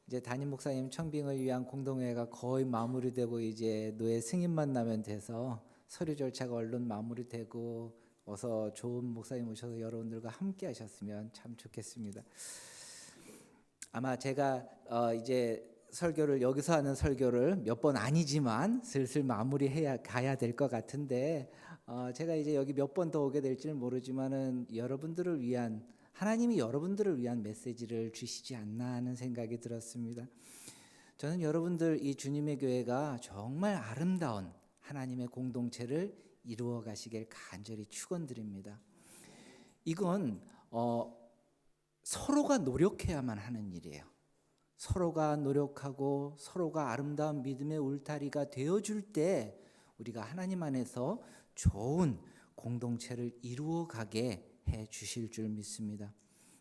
이제 담임 목사님 청빙을 위한 공동회가 거의 마무리되고 이제 노예 승인만 나면 돼서 서류 절차가 얼른 마무리되고 어서 좋은 목사님 오셔서 여러분들과 함께 하셨으면 참 좋겠습니다. 아마 제가 이제 설교를 여기서 하는 설교를 몇 번 아니지만 슬슬 마무리해야 가야 될 것 같은데 제가 이제 여기 몇 번 더 오게 될지는 모르지만은 여러분들을 위한 하나님이 여러분들을 위한 메시지를 주시지 않나 하는 생각이 들었습니다. 저는 여러분들 이 주님의 교회가 정말 아름다운 하나님의 공동체를 이루어 가시길 간절히 축원드립니다. 이건 서로가 노력해야만 하는 일이에요. 서로가 노력하고 서로가 아름다운 믿음의 울타리가 되어줄 때 우리가 하나님 안에서 좋은 공동체를 이루어 가게 해 주실 줄 믿습니다.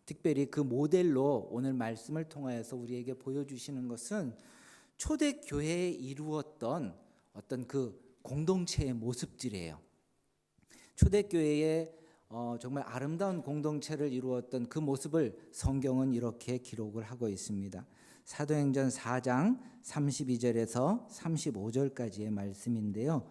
특별히 그 모델로 오늘 말씀을 통하여서 우리에게 보여주시는 것은 초대교회에 이루었던 어떤 그 공동체의 모습들이에요. 초대교회에 정말 아름다운 공동체를 이루었던 그 모습을 성경은 이렇게 기록을 하고 있습니다. 사도행전 4장 32절에서 35절까지의 말씀인데요.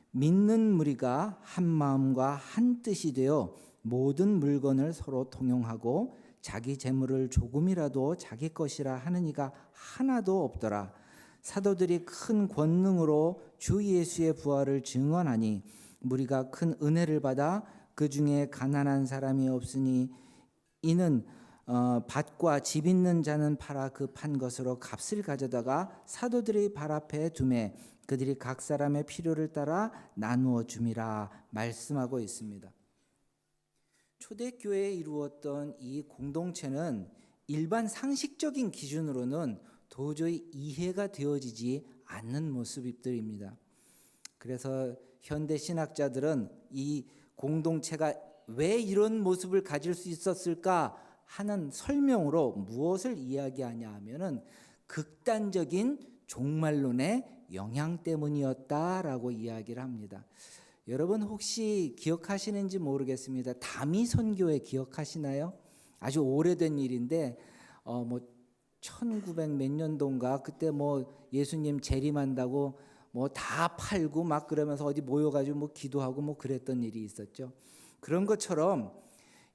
믿는 무리가 한 마음과 한 뜻이 되어 모든 물건을 서로 통용하고 자기 재물을 조금이라도 자기 것이라 하는 이가 하나도 없더라. 사도들이 큰 권능으로 주 예수의 부활을 증언하니 무리가 큰 은혜를 받아 그 중에 가난한 사람이 없으니 이는 밭과 집 있는 자는 팔아 그 판 것으로 값을 가져다가 사도들의 발 앞에 두매 그들이 각 사람의 필요를 따라 나누어 줌이라 말씀하고 있습니다. 초대교회에 이루었던 이 공동체는 일반 상식적인 기준으로는 도저히 이해가 되어지지 않는 모습들입니다. 그래서 현대 신학자들은 이 공동체가 왜 이런 모습을 가질 수 있었을까 하는 설명으로 무엇을 이야기하냐 하면은 극단적인 종말론의 영향 때문이었다라고 이야기를 합니다. 여러분 혹시 기억하시는지 모르겠습니다. 다미 선교회 기억하시나요? 아주 오래된 일인데 1900 몇 년도인가 그때 예수님 재림한다고 다 팔고 막 그러면서 어디 모여가지고 기도하고 그랬던 일이 있었죠. 그런 것처럼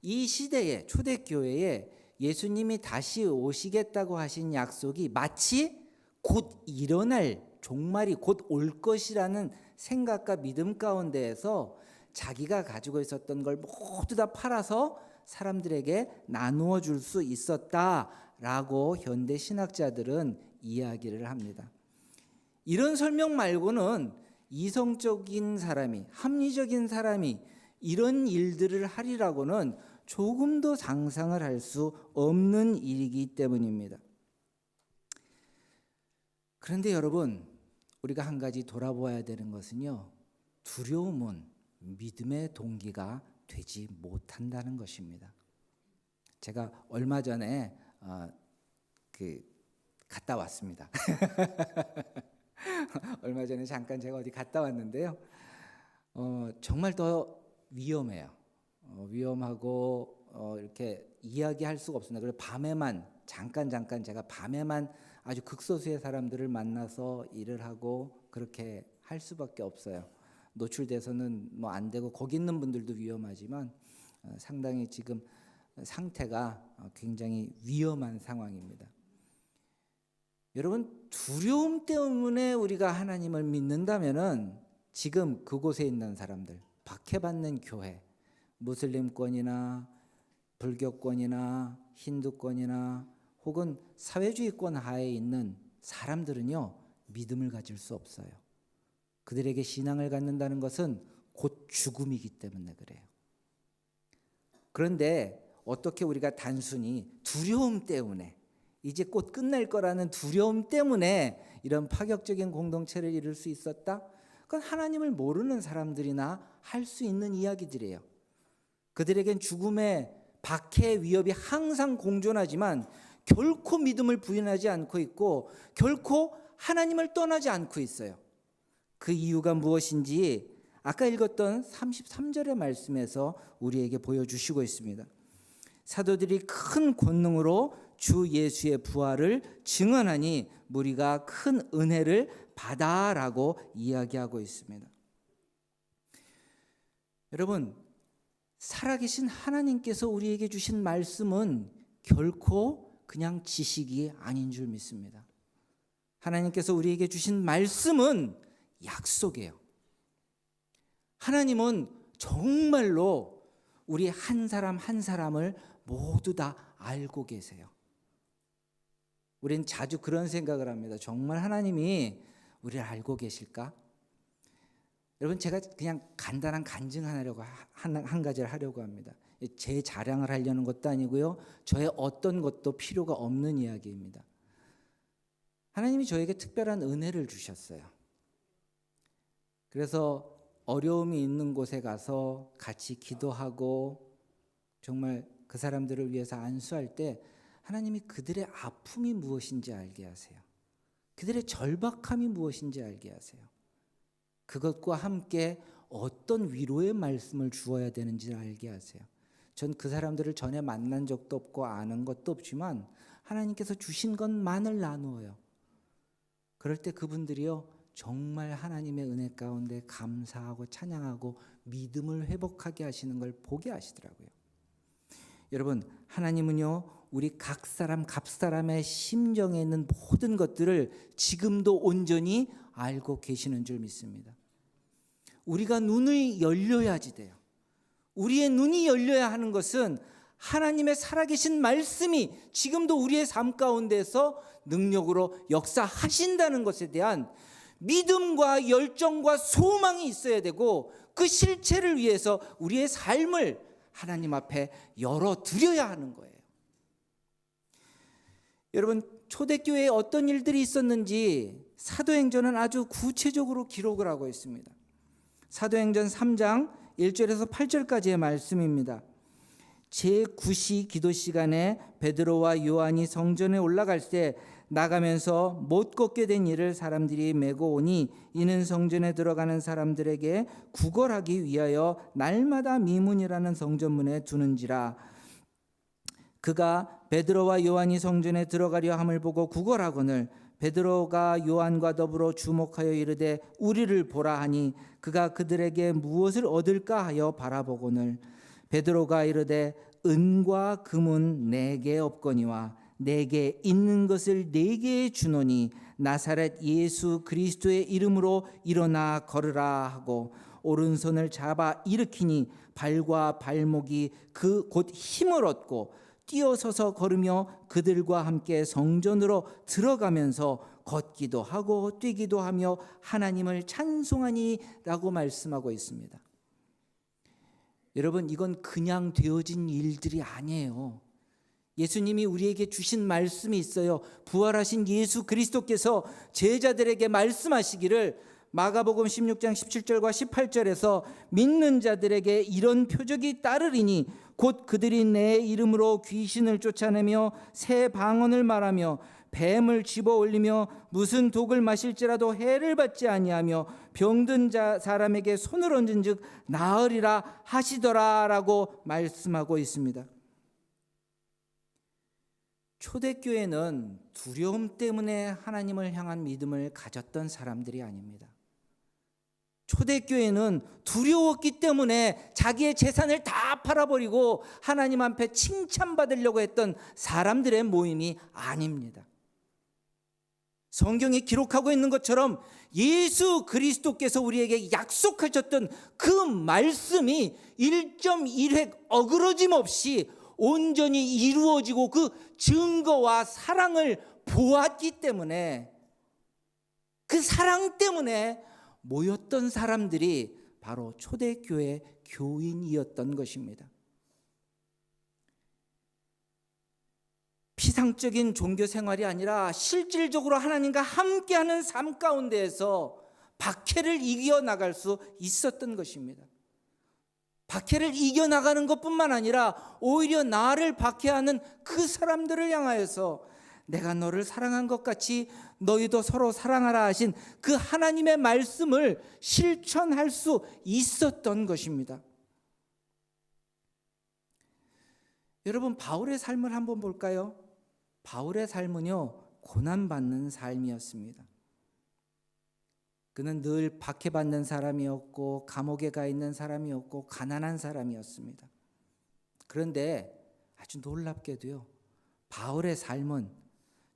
이 시대에 초대교회에 예수님이 다시 오시겠다고 하신 약속이 마치 곧 일어날 종말이 곧 올 것이라는 생각과 믿음 가운데에서 자기가 가지고 있었던 걸 모두 다 팔아서 사람들에게 나누어 줄 수 있었다라고 현대 신학자들은 이야기를 합니다. 이런 설명 말고는 이성적인 사람이, 합리적인 사람이 이런 일들을 하리라고는 조금도 상상을 할 수 없는 일이기 때문입니다. 그런데 여러분, 우리가 한 가지 돌아보아야 되는 것은요, 두려움은 믿음의 동기가 되지 못한다는 것입니다. 제가 얼마 전에 갔다 왔습니다. 얼마 전에 잠깐 제가 어디 갔다 왔는데요. 정말 더 위험해요. 위험하고 이렇게 이야기할 수가 없습니다. 그래서 밤에만 잠깐 제가 밤에만 아주 극소수의 사람들을 만나서 일을 하고 그렇게 할 수밖에 없어요. 노출돼서는 안 되고 거기 있는 분들도 위험하지만 상당히 지금 상태가 굉장히 위험한 상황입니다. 여러분 두려움 때문에 우리가 하나님을 믿는다면은 지금 그곳에 있는 사람들, 박해받는 교회, 무슬림권이나 불교권이나 힌두권이나 혹은 사회주의권 하에 있는 사람들은요 믿음을 가질 수 없어요. 그들에게 신앙을 갖는다는 것은 곧 죽음이기 때문에 그래요. 그런데 어떻게 우리가 단순히 두려움 때문에 이제 곧 끝날 거라는 두려움 때문에 이런 파격적인 공동체를 이룰 수 있었다? 그건 하나님을 모르는 사람들이나 할 수 있는 이야기들이에요. 그들에겐 죽음의 박해 위협이 항상 공존하지만 결코 믿음을 부인하지 않고 있고 결코 하나님을 떠나지 않고 있어요. 그 이유가 무엇인지 아까 읽었던 33절의 말씀에서 우리에게 보여주시고 있습니다. 사도들이 큰 권능으로 주 예수의 부활을 증언하니 무리가 큰 은혜를 받아라고 이야기하고 있습니다. 여러분, 살아계신 하나님께서 우리에게 주신 말씀은 결코 그냥 지식이 아닌 줄 믿습니다. 하나님께서 우리에게 주신 말씀은 약속이에요. 하나님은 정말로 우리 한 사람 한 사람을 모두 다 알고 계세요. 우린 자주 그런 생각을 합니다. 정말 하나님이 우리를 알고 계실까? 여러분, 제가 그냥 간단한 간증 한 가지를 하려고 합니다. 제 자랑을 하려는 것도 아니고요, 저의 어떤 것도 필요가 없는 이야기입니다. 하나님이 저에게 특별한 은혜를 주셨어요. 그래서 어려움이 있는 곳에 가서 같이 기도하고 정말 그 사람들을 위해서 안수할 때 하나님이 그들의 아픔이 무엇인지 알게 하세요. 그들의 절박함이 무엇인지 알게 하세요. 그것과 함께 어떤 위로의 말씀을 주어야 되는지 알게 하세요. 전 그 사람들을 전에 만난 적도 없고 아는 것도 없지만 하나님께서 주신 것만을 나누어요. 그럴 때 그분들이요, 정말 하나님의 은혜 가운데 감사하고 찬양하고 믿음을 회복하게 하시는 걸 보게 하시더라고요. 여러분, 하나님은요, 우리 각 사람의 심정에 있는 모든 것들을 지금도 온전히 알고 계시는 줄 믿습니다. 우리가 눈이 열려야지 돼요. 우리의 눈이 열려야 하는 것은 하나님의 살아계신 말씀이 지금도 우리의 삶 가운데서 능력으로 역사하신다는 것에 대한 믿음과 열정과 소망이 있어야 되고, 그 실체를 위해서 우리의 삶을 하나님 앞에 열어드려야 하는 거예요. 여러분, 초대교회에 어떤 일들이 있었는지 사도행전은 아주 구체적으로 기록을 하고 있습니다. 사도행전 3장 1절에서 8절까지의 말씀입니다. 제9시 기도 시간에 베드로와 요한이 성전에 올라갈 때 나가면서 못 걷게 된 이를 사람들이 메고 오니 이는 성전에 들어가는 사람들에게 구걸하기 위하여 날마다 미문이라는 성전문에 두는지라. 그가 베드로와 요한이 성전에 들어가려 함을 보고 구걸하거늘 베드로가 요한과 더불어 주목하여 이르되 우리를 보라 하니 그가 그들에게 무엇을 얻을까 하여 바라보거늘 베드로가 이르되 은과 금은 내게 없거니와 내게 있는 것을 내게 주노니 나사렛 예수 그리스도의 이름으로 일어나 걸으라 하고 오른손을 잡아 일으키니 발과 발목이 그 곧 힘을 얻고 뛰어서서 걸으며 그들과 함께 성전으로 들어가면서 걷기도 하고 뛰기도 하며 하나님을 찬송하니라고 말씀하고 있습니다. 여러분, 이건 그냥 되어진 일들이 아니에요. 예수님이 우리에게 주신 말씀이 있어요. 부활하신 예수 그리스도께서 제자들에게 말씀하시기를 마가복음 16장 17절과 18절에서 믿는 자들에게 이런 표적이 따르리니 곧 그들이 내 이름으로 귀신을 쫓아내며 새 방언을 말하며 뱀을 집어 올리며 무슨 독을 마실지라도 해를 받지 아니하며 병든 사람에게 손을 얹은즉 나으리라 하시더라라고 말씀하고 있습니다. 초대교회는 두려움 때문에 하나님을 향한 믿음을 가졌던 사람들이 아닙니다. 초대교회는 두려웠기 때문에 자기의 재산을 다 팔아버리고 하나님 앞에 칭찬받으려고 했던 사람들의 모임이 아닙니다. 성경이 기록하고 있는 것처럼 예수 그리스도께서 우리에게 약속하셨던 그 말씀이 1.1획 어그러짐 없이 온전히 이루어지고 그 증거와 사랑을 보았기 때문에, 그 사랑 때문에 모였던 사람들이 바로 초대교회 교인이었던 것입니다. 피상적인 종교 생활이 아니라 실질적으로 하나님과 함께하는 삶 가운데에서 박해를 이겨나갈 수 있었던 것입니다. 박해를 이겨나가는 것뿐만 아니라 오히려 나를 박해하는 그 사람들을 향하여서 내가 너를 사랑한 것 같이 너희도 서로 사랑하라 하신 그 하나님의 말씀을 실천할 수 있었던 것입니다. 여러분, 바울의 삶을 한번 볼까요? 바울의 삶은요, 고난받는 삶이었습니다. 그는 늘 박해받는 사람이었고 감옥에 가 있는 사람이었고 가난한 사람이었습니다. 그런데 아주 놀랍게도요, 바울의 삶은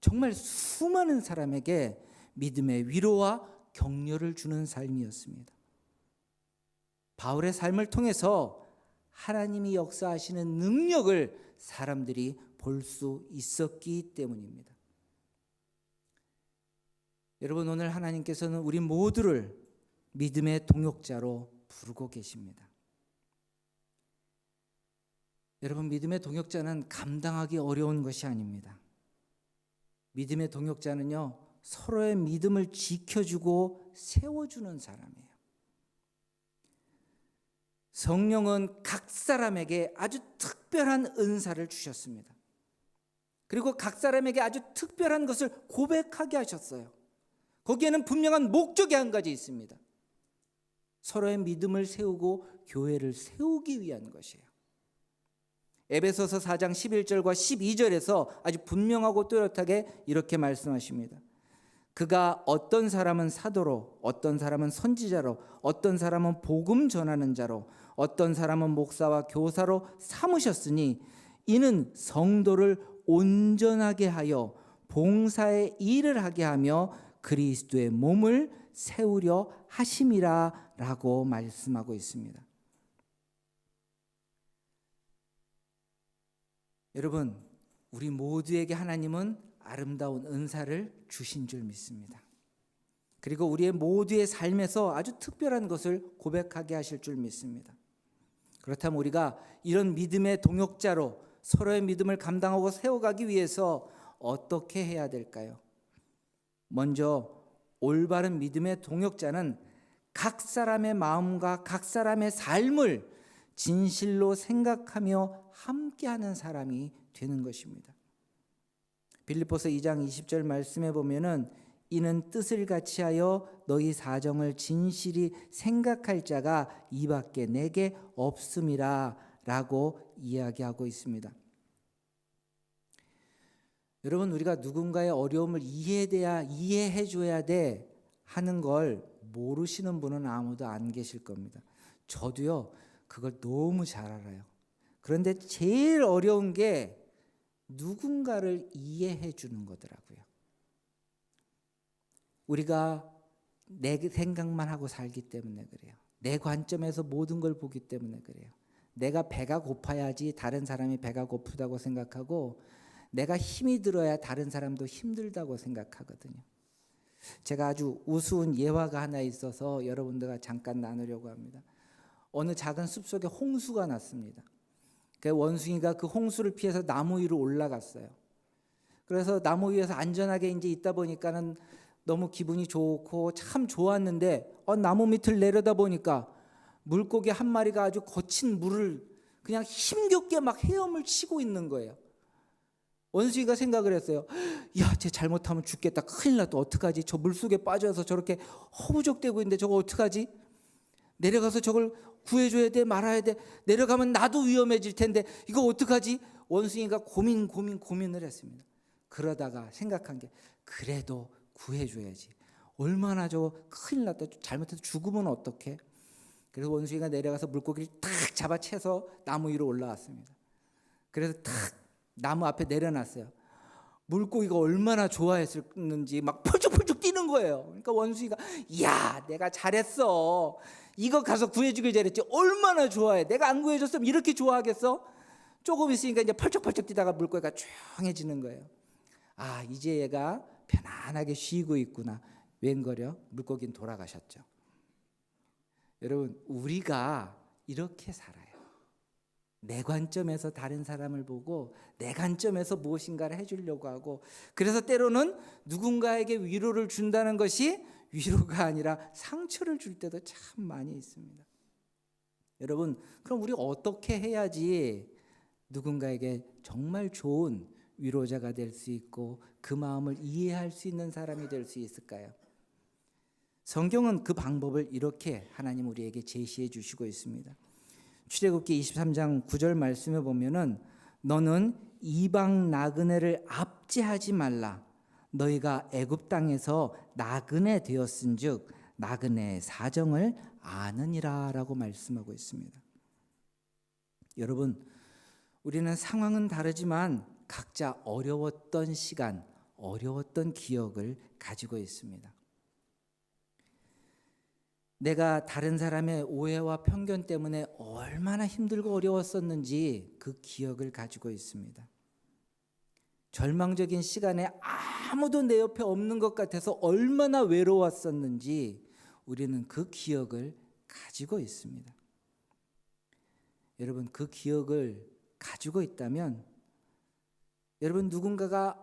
정말 수많은 사람에게 믿음의 위로와 격려를 주는 삶이었습니다. 바울의 삶을 통해서 하나님이 역사하시는 능력을 사람들이 볼 수 있었기 때문입니다. 여러분, 오늘 하나님께서는 우리 모두를 믿음의 동역자로 부르고 계십니다. 여러분, 믿음의 동역자는 감당하기 어려운 것이 아닙니다. 믿음의 동역자는요, 서로의 믿음을 지켜주고 세워주는 사람이에요. 성령은 각 사람에게 아주 특별한 은사를 주셨습니다. 그리고 각 사람에게 아주 특별한 것을 고백하게 하셨어요. 거기에는 분명한 목적이 한 가지 있습니다. 서로의 믿음을 세우고 교회를 세우기 위한 것이에요. 에베소서 4장 11절과 12절에서 아주 분명하고 뚜렷하게 이렇게 말씀하십니다. 그가 어떤 사람은 사도로, 어떤 사람은 선지자로, 어떤 사람은 복음 전하는 자로, 어떤 사람은 목사와 교사로 삼으셨으니 이는 성도를 온전하게 하여 봉사의 일을 하게 하며 그리스도의 몸을 세우려 하심이라 라고 말씀하고 있습니다. 여러분, 우리 모두에게 하나님은 아름다운 은사를 주신 줄 믿습니다. 그리고 우리의 모두의 삶에서 아주 특별한 것을 고백하게 하실 줄 믿습니다. 그렇다면 우리가 이런 믿음의 동역자로 서로의 믿음을 감당하고 세워가기 위해서 어떻게 해야 될까요? 먼저 올바른 믿음의 동역자는 각 사람의 마음과 각 사람의 삶을 진실로 생각하며 함께하는 사람이 되는 것입니다. 빌립보서 2장 20절 말씀에 보면은 이는 뜻을 같이하여 너희 사정을 진실히 생각할 자가 이밖에 내게 없음이라 라고 이야기하고 있습니다. 여러분, 우리가 누군가의 어려움을 이해해 줘야 돼 하는 걸 모르시는 분은 아무도 안 계실 겁니다. 저도요, 그걸 너무 잘 알아요. 그런데 제일 어려운 게 누군가를 이해해 주는 거더라고요. 우리가 내 생각만 하고 살기 때문에 그래요. 내 관점에서 모든 걸 보기 때문에 그래요. 내가 배가 고파야지 다른 사람이 배가 고프다고 생각하고 내가 힘이 들어야 다른 사람도 힘들다고 생각하거든요. 제가 아주 우스운 예화가 하나 있어서 여러분들과 잠깐 나누려고 합니다. 어느 작은 숲속에 홍수가 났습니다. 그 원숭이가 그 홍수를 피해서 나무 위로 올라갔어요. 그래서 나무 위에서 안전하게 이제 있다 보니까는 너무 기분이 좋고 참 좋았는데 나무 밑을 내려다 보니까 물고기 한 마리가 아주 거친 물을 그냥 힘겹게 막 헤엄을 치고 있는 거예요. 원숭이가 생각을 했어요. 야, 쟤 잘못하면 죽겠다. 큰일 났다. 어떡하지? 저 물속에 빠져서 저렇게 허우적대고 있는데 저거 어떡하지? 내려가서 저걸 구해줘야 돼? 말아야 돼? 내려가면 나도 위험해질 텐데 이거 어떡하지? 원숭이가 고민을 했습니다. 그러다가 생각한 게 그래도 구해줘야지. 얼마나 저거 큰일 났다. 잘못해서 죽으면 어떡해? 그래서 원숭이가 내려가서 물고기를 탁 잡아채서 나무 위로 올라왔습니다. 그래서 탁 나무 앞에 내려놨어요. 물고기가 얼마나 좋아했었는지 막 펄쩍펄쩍 뛰는 거예요. 그러니까 원숭이가 야, 내가 잘했어. 이거 가서 구해주길 잘했지. 얼마나 좋아해. 내가 안 구해줬으면 이렇게 좋아하겠어? 조금 있으니까 이제 펄쩍펄쩍 뛰다가 물고기가 조용해지는 거예요. 아, 이제 얘가 편안하게 쉬고 있구나. 웬걸요? 물고기는 돌아가셨죠. 여러분, 우리가 이렇게 살아요. 내 관점에서 다른 사람을 보고 내 관점에서 무엇인가를 해주려고 하고, 그래서 때로는 누군가에게 위로를 준다는 것이 위로가 아니라 상처를 줄 때도 참 많이 있습니다. 여러분, 그럼 우리 어떻게 해야지 누군가에게 정말 좋은 위로자가 될 수 있고 그 마음을 이해할 수 있는 사람이 될 수 있을까요? 성경은 그 방법을 이렇게 하나님 우리에게 제시해 주시고 있습니다. 출애굽기 23장 9절 말씀에 보면은 너는 이방 나그네를 압제하지 말라. 너희가 애굽 땅에서 나그네 되었은즉 나그네의 사정을 아느니라라고 말씀하고 있습니다. 여러분, 우리는 상황은 다르지만 각자 어려웠던 시간, 어려웠던 기억을 가지고 있습니다. 내가 다른 사람의 오해와 편견 때문에 얼마나 힘들고 어려웠었는지 그 기억을 가지고 있습니다. 절망적인 시간에 아무도 내 옆에 없는 것 같아서 얼마나 외로웠었는지 우리는 그 기억을 가지고 있습니다. 여러분, 그 기억을 가지고 있다면 여러분, 누군가가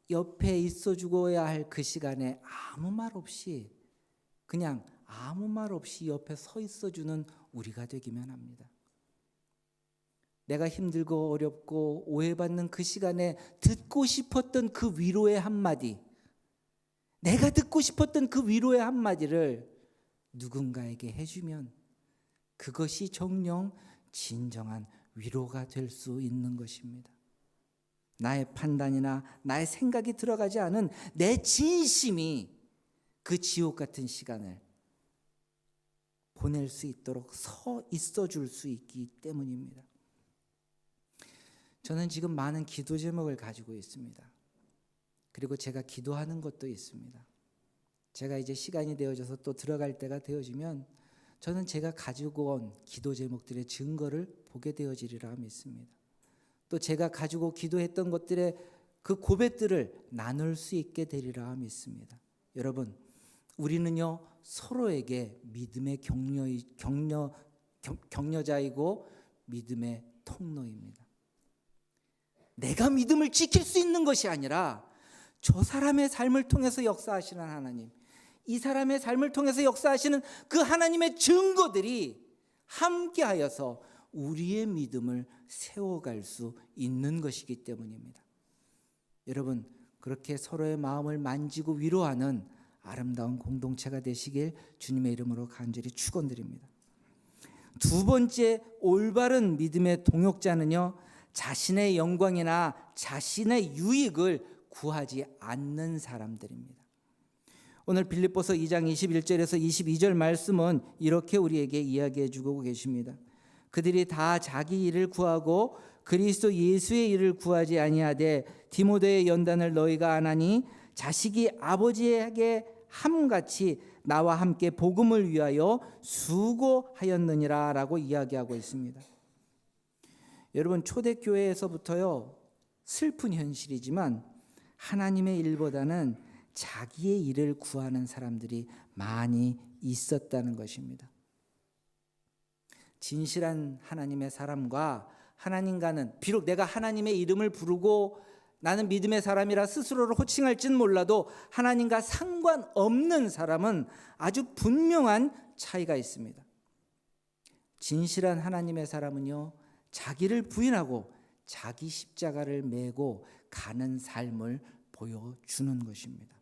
옆에 있어 주고야 할 그 시간에 아무 말 없이 그냥 아무 말 없이 옆에 서 있어 주는 우리가 되기만 합니다. 내가 힘들고 어렵고 오해받는 그 시간에 듣고 싶었던 그 위로의 한마디, 내가 듣고 싶었던 그 위로의 한마디를 누군가에게 해주면 그것이 정녕 진정한 위로가 될 수 있는 것입니다. 나의 판단이나 나의 생각이 들어가지 않은 내 진심이 그 지옥 같은 시간을 보낼 수 있도록 서 있어 줄 수 있기 때문입니다. 저는 지금 많은 기도 제목을 가지고 있습니다. 그리고 제가 기도하는 것도 있습니다. 제가 이제 시간이 되어져서 또 들어갈 때가 되어지면 저는 제가 가지고 온 기도 제목들의 증거를 보게 되어지리라 믿습니다. 또 제가 가지고 기도했던 것들의 그 고백들을 나눌 수 있게 되리라 믿습니다. 여러분, 우리는요 서로에게 믿음의 격려자이고 믿음의 통로입니다. 내가 믿음을 지킬 수 있는 것이 아니라 저 사람의 삶을 통해서 역사하시는 하나님, 이 사람의 삶을 통해서 역사하시는 그 하나님의 증거들이 함께하여서 우리의 믿음을 세워갈 수 있는 것이기 때문입니다. 여러분, 그렇게 서로의 마음을 만지고 위로하는 아름다운 공동체가 되시길 주님의 이름으로 간절히 축원드립니다. 두 번째 올바른 믿음의 동역자는요, 자신의 영광이나 자신의 유익을 구하지 않는 사람들입니다. 오늘 빌립보서 2장 21절에서 22절 말씀은 이렇게 우리에게 이야기해 주고 계십니다. 그들이 다 자기 일을 구하고 그리스도 예수의 일을 구하지 아니하되 디모데의 연단을 너희가 안 하니 자식이 아버지에게 함같이 나와 함께 복음을 위하여 수고하였느니라 라고 이야기하고 있습니다. 여러분, 초대교회에서부터요 슬픈 현실이지만 하나님의 일보다는 자기의 일을 구하는 사람들이 많이 있었다는 것입니다. 진실한 하나님의 사람과 하나님과는 비록 내가 하나님의 이름을 부르고 나는 믿음의 사람이라 스스로를 호칭할지는 몰라도 하나님과 상관없는 사람은 아주 분명한 차이가 있습니다. 진실한 하나님의 사람은요, 자기를 부인하고 자기 십자가를 메고 가는 삶을 보여주는 것입니다.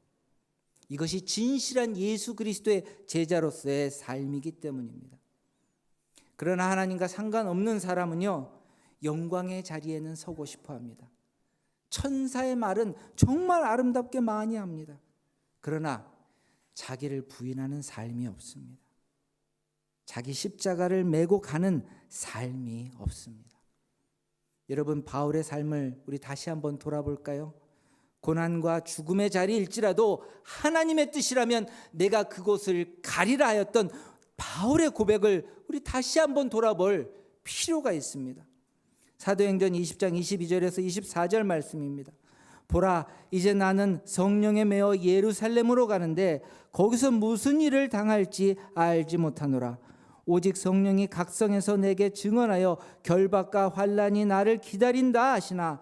이것이 진실한 예수 그리스도의 제자로서의 삶이기 때문입니다. 그러나 하나님과 상관없는 사람은요, 영광의 자리에는 서고 싶어 합니다. 천사의 말은 정말 아름답게 많이 합니다. 그러나 자기를 부인하는 삶이 없습니다. 자기 십자가를 메고 가는 삶이 없습니다. 여러분, 바울의 삶을 우리 다시 한번 돌아볼까요? 고난과 죽음의 자리일지라도 하나님의 뜻이라면 내가 그곳을 가리라 하였던 바울의 고백을 우리 다시 한번 돌아볼 필요가 있습니다. 사도행전 20장 22절에서 24절 말씀입니다. 보라, 이제 나는 성령에 매어 예루살렘으로 가는데 거기서 무슨 일을 당할지 알지 못하노라. 오직 성령이 각성해서 내게 증언하여 결박과 환난이 나를 기다린다 하시나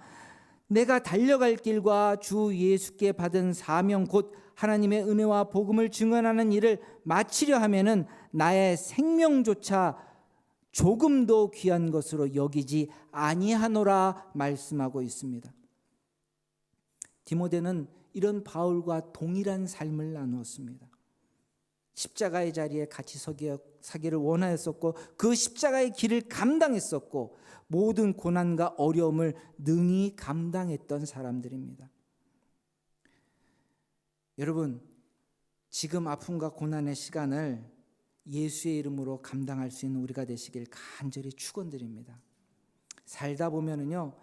내가 달려갈 길과 주 예수께 받은 사명 곧 하나님의 은혜와 복음을 증언하는 일을 마치려 하면은 나의 생명조차 조금도 귀한 것으로 여기지 아니하노라 말씀하고 있습니다. 디모데는 이런 바울과 동일한 삶을 나누었습니다. 십자가의 자리에 같이 서기를 원하였었고 그 십자가의 길을 감당했었고 모든 고난과 어려움을 능히 감당했던 사람들입니다. 여러분, 지금 아픔과 고난의 시간을 예수의 이름으로 감당할 수 있는 우리가 되시길 간절히 축원드립니다. 살다 보면은요,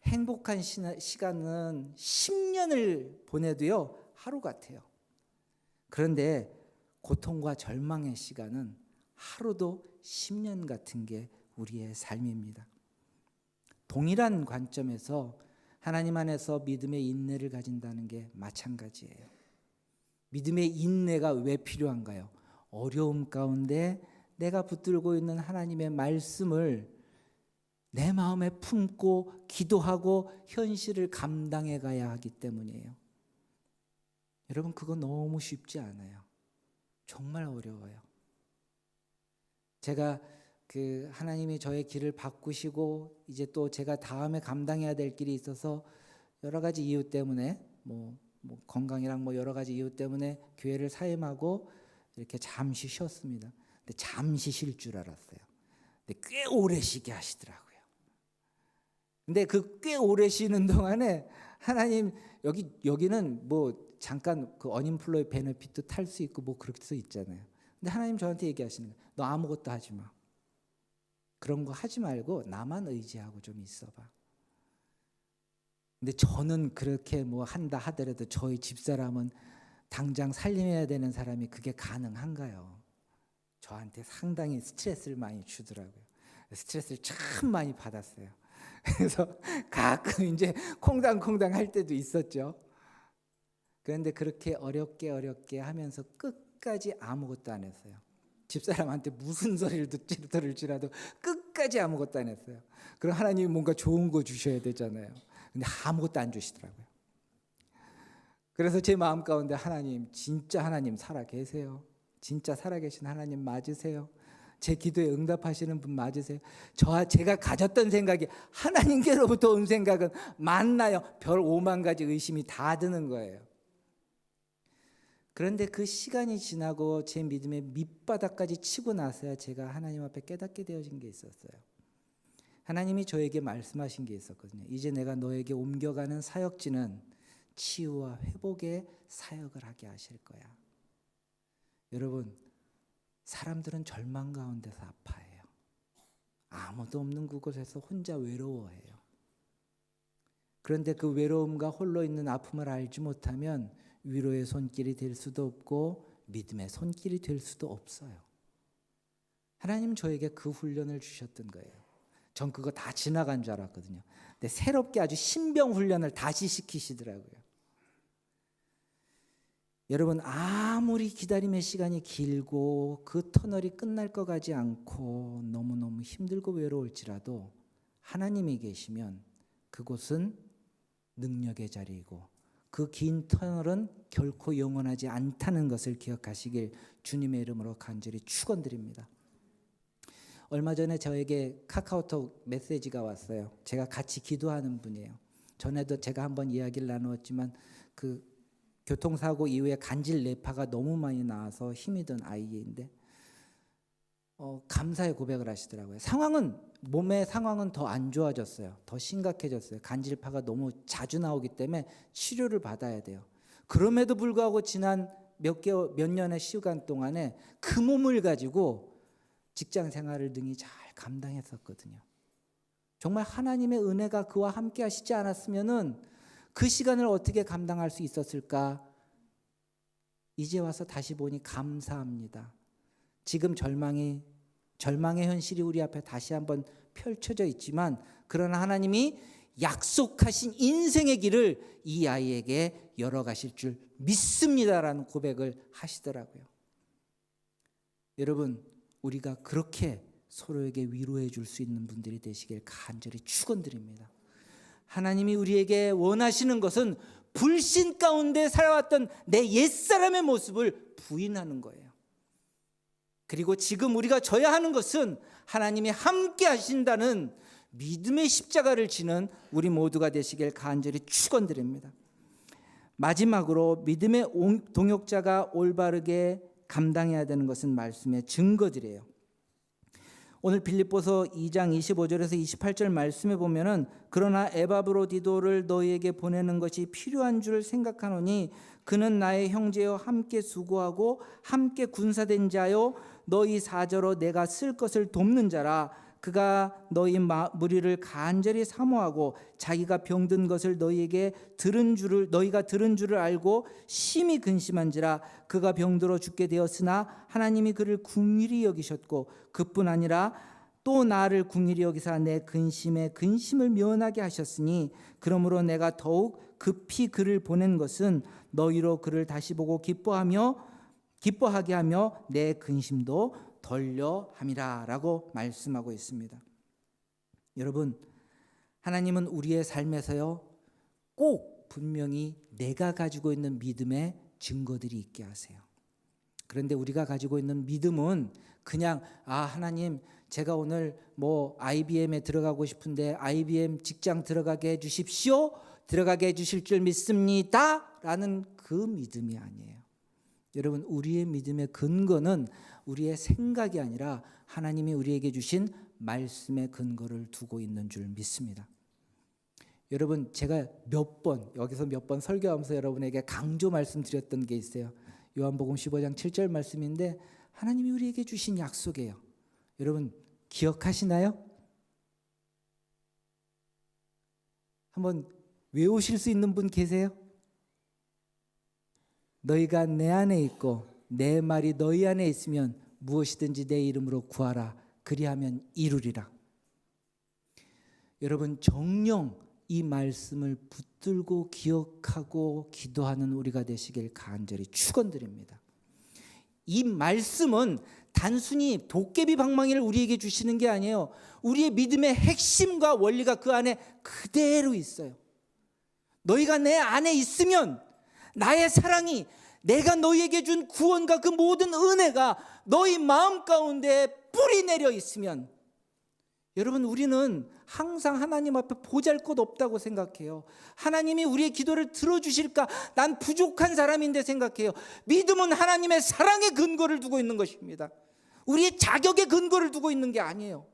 행복한 시간은 10년을 보내도요 하루 같아요. 그런데 고통과 절망의 시간은 하루도 10년 같은 게 우리의 삶입니다. 동일한 관점에서 하나님 안에서 믿음의 인내를 가진다는 게 마찬가지예요. 믿음의 인내가 왜 필요한가요? 어려움 가운데 내가 붙들고 있는 하나님의 말씀을 내 마음에 품고 기도하고 현실을 감당해 가야 하기 때문이에요. 여러분, 그거 너무 쉽지 않아요. 정말 어려워요. 제가 하나님이 저의 길을 바꾸시고 이제 또 제가 다음에 감당해야 될 길이 있어서 여러 가지 이유 때문에 건강이랑 여러 가지 이유 때문에 교회를 사임하고 이렇게 잠시 쉬었습니다. 근데 잠시 쉴 줄 알았어요. 근데 꽤 오래 쉬게 하시더라고요. 근데 그 꽤 오래 쉬는 동안에 하나님 여기는 잠깐 그 언임플로이 베네핏도 탈 수 있고 그렇게 써 있잖아요. 근데 하나님 저한테 얘기하시는 거예요. 너 아무것도 하지 마. 그런 거 하지 말고 나만 의지하고 좀 있어봐. 근데 저는 그렇게 한다 하더라도 저희 집사람은 당장 살림해야 되는 사람이 그게 가능한가요? 저한테 상당히 스트레스를 많이 주더라고요. 스트레스를 참 많이 받았어요. 그래서 가끔 이제 콩당콩당 할 때도 있었죠. 그런데 그렇게 어렵게 하면서 끝까지 아무것도 안 했어요. 집사람한테 무슨 소리를 들을지라도 끝까지 아무것도 안 했어요. 그럼 하나님이 뭔가 좋은 거 주셔야 되잖아요. 근데 아무것도 안 주시더라고요. 그래서 제 마음 가운데 진짜 하나님 살아 계세요. 진짜 살아계신 하나님 맞으세요. 제 기도에 응답하시는 분 맞으세요. 제가 가졌던 생각이 하나님께로부터 온 생각은 맞나요? 별 5만 가지 의심이 다 드는 거예요. 그런데 그 시간이 지나고 제 믿음의 밑바닥까지 치고 나서야 제가 하나님 앞에 깨닫게 되어진 게 있었어요. 하나님이 저에게 말씀하신 게 있었거든요. 이제 내가 너에게 옮겨가는 사역지는 치유와 회복의 사역을 하게 하실 거야. 여러분, 사람들은 절망 가운데서 아파해요. 아무도 없는 그곳에서 혼자 외로워해요. 그런데 그 외로움과 홀로 있는 아픔을 알지 못하면 위로의 손길이 될 수도 없고 믿음의 손길이 될 수도 없어요. 하나님 저에게 그 훈련을 주셨던 거예요. 전 그거 다 지나간 줄 알았거든요. 근데 새롭게 아주 신병 훈련을 다시 시키시더라고요. 여러분, 아무리 기다림의 시간이 길고 그 터널이 끝날 것 같지 않고 너무너무 힘들고 외로울지라도 하나님이 계시면 그곳은 능력의 자리이고 그 긴 터널은 결코 영원하지 않다는 것을 기억하시길 주님의 이름으로 간절히 축원드립니다. 얼마 전에 저에게 카카오톡 메시지가 왔어요. 제가 같이 기도하는 분이에요. 전에도 제가 한번 이야기를 나누었지만 그 교통사고 이후에 간질 뇌파가 너무 많이 나와서 힘이 든 아이인데 감사의 고백을 하시더라고요. 몸의 상황은 더 안 좋아졌어요. 더 심각해졌어요. 간질파가 너무 자주 나오기 때문에 치료를 받아야 돼요. 그럼에도 불구하고 지난 몇 년의 시간 동안에 그 몸을 가지고 직장 생활을 능히 잘 감당했었거든요. 정말 하나님의 은혜가 그와 함께 하시지 않았으면은 그 시간을 어떻게 감당할 수 있었을까? 이제 와서 다시 보니 감사합니다. 지금 절망의 현실이 우리 앞에 다시 한번 펼쳐져 있지만 그러나 하나님이 약속하신 인생의 길을 이 아이에게 열어가실 줄 믿습니다라는 고백을 하시더라고요. 여러분, 우리가 그렇게 서로에게 위로해 줄 수 있는 분들이 되시길 간절히 축원드립니다. 하나님이 우리에게 원하시는 것은 불신 가운데 살아왔던 내 옛사람의 모습을 부인하는 거예요. 그리고 지금 우리가 져야 하는 것은 하나님이 함께 하신다는 믿음의 십자가를 지는 우리 모두가 되시길 간절히 축원드립니다. 마지막으로 믿음의 동역자가 올바르게 감당해야 되는 것은 말씀의 증거들이에요. 오늘 빌립보서 2장 25절에서 28절 말씀에 보면은 그러나 에바브로디도를 너희에게 보내는 것이 필요한 줄 생각하노니 그는 나의 형제여 함께 수고하고 함께 군사된 자요 너희 사저로 내가 쓸 것을 돕는 자라. 그가 너희 무리를 간절히 사모하고 자기가 병든 것을 너희가 들은 줄을 알고 심히 근심한지라. 그가 병들어 죽게 되었으나 하나님이 그를 긍휼히 여기셨고 그뿐 아니라 또 나를 긍휼히 여기사 내 근심에 근심을 면하게 하셨으니 그러므로 내가 더욱 급히 그를 보낸 것은 너희로 그를 다시 보고 기뻐하게 하며 내 근심도 덜려 함이라 라고 말씀하고 있습니다. 여러분, 하나님은 우리의 삶에서요 꼭 분명히 내가 가지고 있는 믿음의 증거들이 있게 하세요. 그런데 우리가 가지고 있는 믿음은 그냥 하나님 제가 오늘 IBM에 들어가고 싶은데 IBM 직장 들어가게 해주십시오, 들어가게 해주실 줄 믿습니다 라는 그 믿음이 아니에요. 여러분, 우리의 믿음의 근거는 우리의 생각이 아니라 하나님이 우리에게 주신 말씀의 근거를 두고 있는 줄 믿습니다. 여러분, 제가 여기서 몇 번 설교하면서 여러분에게 강조 말씀드렸던 게 있어요. 요한복음 15장 7절 말씀인데 하나님이 우리에게 주신 약속이에요. 여러분 기억하시나요? 한번 외우실 수 있는 분 계세요? 너희가 내 안에 있고 내 말이 너희 안에 있으면 무엇이든지 내 이름으로 구하라 그리하면 이루리라. 여러분, 정녕 이 말씀을 붙들고 기억하고 기도하는 우리가 되시길 간절히 축원드립니다. 이 말씀은 단순히 도깨비 방망이를 우리에게 주시는 게 아니에요. 우리의 믿음의 핵심과 원리가 그 안에 그대로 있어요. 너희가 내 안에 있으면 나의 사랑이, 내가 너희에게 준 구원과 그 모든 은혜가 너희 마음 가운데 뿌리 내려 있으면, 여러분, 우리는 항상 하나님 앞에 보잘것없다고 생각해요. 하나님이 우리의 기도를 들어주실까? 난 부족한 사람인데 생각해요. 믿음은 하나님의 사랑의 근거를 두고 있는 것입니다. 우리의 자격의 근거를 두고 있는 게 아니에요.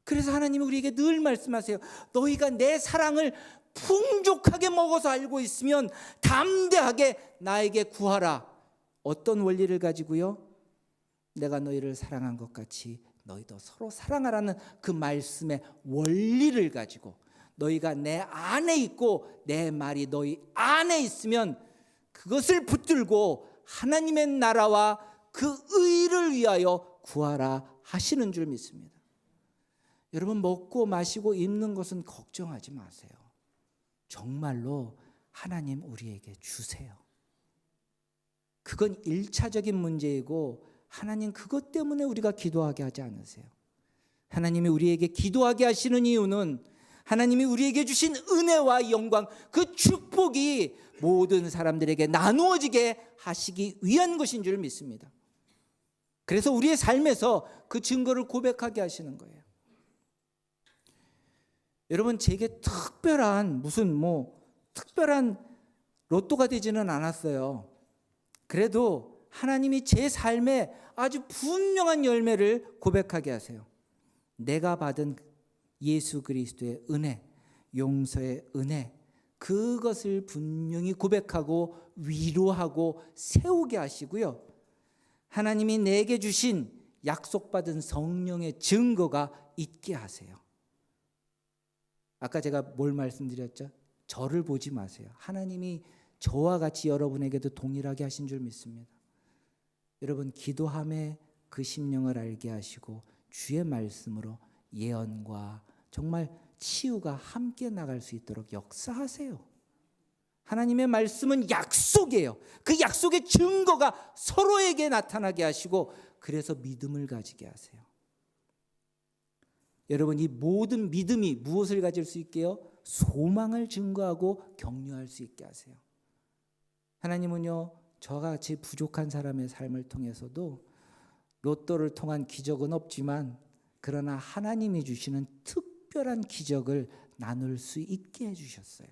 그래서 하나님이 우리에게 늘 말씀하세요. 너희가 내 사랑을 풍족하게 먹어서 알고 있으면 담대하게 나에게 구하라. 어떤 원리를 가지고요? 내가 너희를 사랑한 것 같이 너희도 서로 사랑하라는 그 말씀의 원리를 가지고 너희가 내 안에 있고 내 말이 너희 안에 있으면 그것을 붙들고 하나님의 나라와 그 의를 위하여 구하라 하시는 줄 믿습니다. 여러분, 먹고 마시고 입는 것은 걱정하지 마세요. 정말로 하나님 우리에게 주세요. 그건 1차적인 문제이고 하나님 그것 때문에 우리가 기도하게 하지 않으세요. 하나님이 우리에게 기도하게 하시는 이유는 하나님이 우리에게 주신 은혜와 영광, 그 축복이 모든 사람들에게 나누어지게 하시기 위한 것인 줄 믿습니다. 그래서 우리의 삶에서 그 증거를 고백하게 하시는 거예요. 여러분, 제게 특별한 로또가 되지는 않았어요. 그래도 하나님이 제 삶에 아주 분명한 열매를 고백하게 하세요. 내가 받은 예수 그리스도의 은혜, 용서의 은혜, 그것을 분명히 고백하고 위로하고 세우게 하시고요. 하나님이 내게 주신 약속받은 성령의 증거가 있게 하세요. 아까 제가 뭘 말씀드렸죠? 저를 보지 마세요. 하나님이 저와 같이 여러분에게도 동일하게 하신 줄 믿습니다. 여러분, 기도함에 그 심령을 알게 하시고 주의 말씀으로 예언과 정말 치유가 함께 나갈 수 있도록 역사하세요. 하나님의 말씀은 약속이에요. 그 약속의 증거가 서로에게 나타나게 하시고 그래서 믿음을 가지게 하세요. 여러분, 이 모든 믿음이 무엇을 가질 수 있게요? 소망을 증거하고 격려할 수 있게 하세요. 하나님은요, 저와 같이 부족한 사람의 삶을 통해서도 로또를 통한 기적은 없지만 그러나 하나님이 주시는 특별한 기적을 나눌 수 있게 해주셨어요.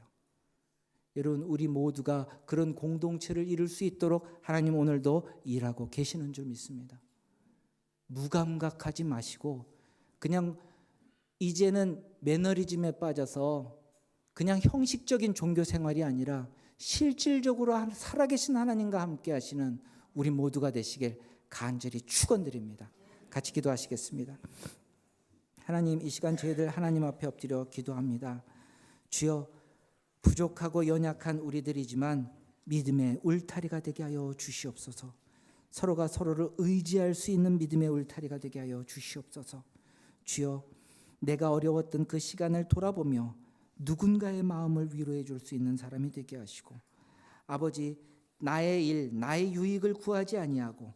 여러분, 우리 모두가 그런 공동체를 이룰 수 있도록 하나님 오늘도 일하고 계시는 줄 믿습니다. 무감각하지 마시고 그냥 이제는 매너리즘에 빠져서 그냥 형식적인 종교 생활이 아니라 실질적으로 살아계신 하나님과 함께 하시는 우리 모두가 되시길 간절히 축원드립니다. 같이 기도하시겠습니다. 하나님, 이 시간 저희들 하나님 앞에 엎드려 기도합니다. 주여, 부족하고 연약한 우리들이지만 믿음의 울타리가 되게 하여 주시옵소서. 서로가 서로를 의지할 수 있는 믿음의 울타리가 되게 하여 주시옵소서. 주여, 내가 어려웠던 그 시간을 돌아보며 누군가의 마음을 위로해 줄 수 있는 사람이 되게 하시고, 아버지, 나의 일, 나의 유익을 구하지 아니하고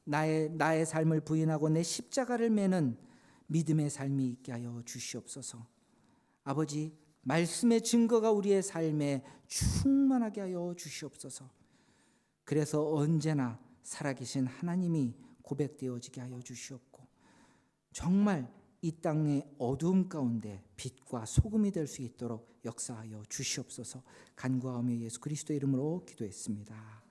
나의 삶을 부인하고 내 십자가를 매는 믿음의 삶이 있게 하여 주시옵소서. 아버지, 말씀의 증거가 우리의 삶에 충만하게 하여 주시옵소서. 그래서 언제나 살아계신 하나님이 고백되어지게 하여 주시옵고, 정말 이 땅의 어두움 가운데 빛과 소금이 될 수 있도록 역사하여 주시옵소서. 간구하며 예수 그리스도의 이름으로 기도했습니다.